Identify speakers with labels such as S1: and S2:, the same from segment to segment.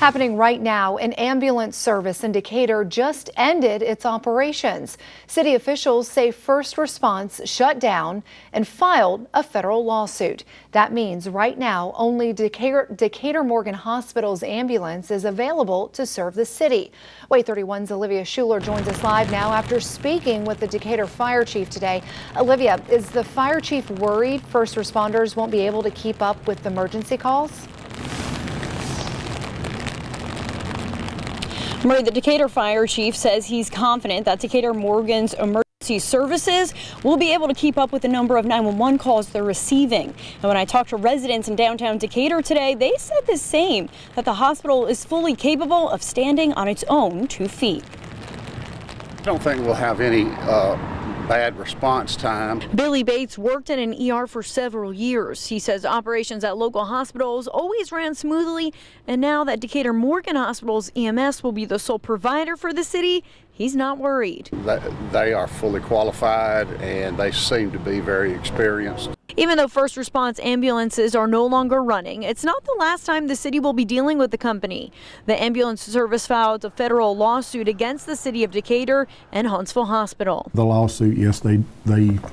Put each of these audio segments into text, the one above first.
S1: Happening right now, an ambulance service in Decatur just ended its operations. City officials say first response shut down and filed a federal lawsuit. That means right now only Decatur Morgan Hospital's ambulance is available to serve the city. WAAY 31's Olivia Schuler joins us live now after speaking with the Decatur fire chief today. Olivia, is the fire chief worried first responders won't be able to keep up with emergency calls?
S2: Marie, the Decatur fire chief says he's confident that Decatur Morgan's emergency services will be able to keep up with the number of 911 calls they're receiving. And when I talked to residents in downtown Decatur today, they said the same, that the hospital is fully capable of standing on its own 2 feet.
S3: I don't think we'll have any bad response time.
S2: Billy Bates worked in an ER for several years. He says operations at local hospitals always ran smoothly, and now that Decatur Morgan Hospital's EMS will be the sole provider for the city, he's not worried.
S3: They are fully qualified and they seem to be very experienced.
S2: Even though first response ambulances are no longer running, it's not the last time the city will be dealing with the company. The ambulance service filed a federal lawsuit against the city of Decatur and Huntsville Hospital.
S4: The lawsuit, yes, they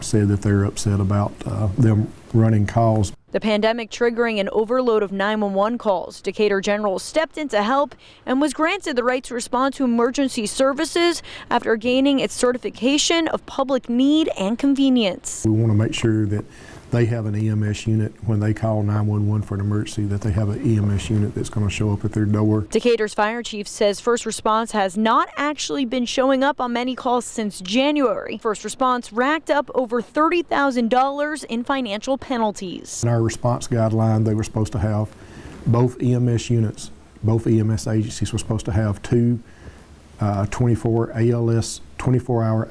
S4: said that they're upset about them running calls.
S2: The pandemic triggering an overload of 911 calls. Decatur General stepped in to help and was granted the right to respond to emergency services after gaining its certification of public need and convenience.
S4: We want to make sure that they have an EMS unit when they call 911 for an emergency, that they have an EMS unit that's going to show up at their door.
S2: Decatur's fire chief says first response has not actually been showing up on many calls since January. First response racked up over $30,000 in financial penalties.
S4: In our response guideline, they were supposed to have both EMS units, both EMS agencies were supposed to have two 24-hour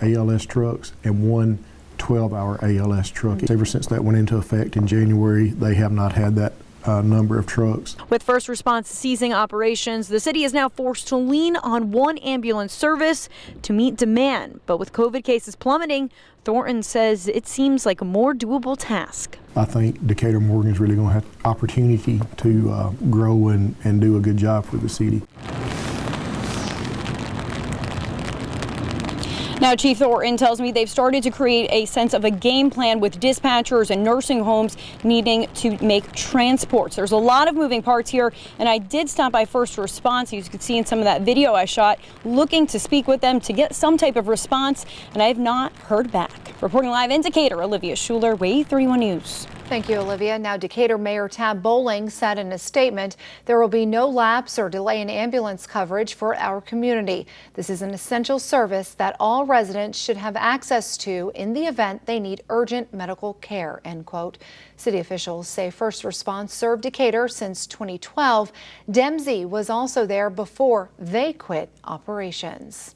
S4: ALS trucks and one 12-hour ALS truck. Ever since that went into effect in January, they have not had that number of trucks.
S2: With first response ceasing operations, the city is now forced to lean on one ambulance service to meet demand. But with COVID cases plummeting, Thornton says it seems like a more doable task.
S4: I think Decatur Morgan is really going to have opportunity to grow and do a good job for the city.
S2: Now, Chief Thornton tells me they've started to create a sense of a game plan with dispatchers and nursing homes needing to make transports. There's a lot of moving parts here, and I did stop by first response. You could see in some of that video I shot, looking to speak with them to get some type of response, and I have not heard back. Reporting live in Decatur, Olivia Schuler, WAAY 31 News.
S1: Thank you, Olivia. Now, Decatur Mayor Tab Bowling said in a statement, there will be no lapse or delay in ambulance coverage for our community. This is an essential service that all residents should have access to in the event they need urgent medical care, end quote. City officials say first response served Decatur since 2012. Dempsey was also there before they quit operations.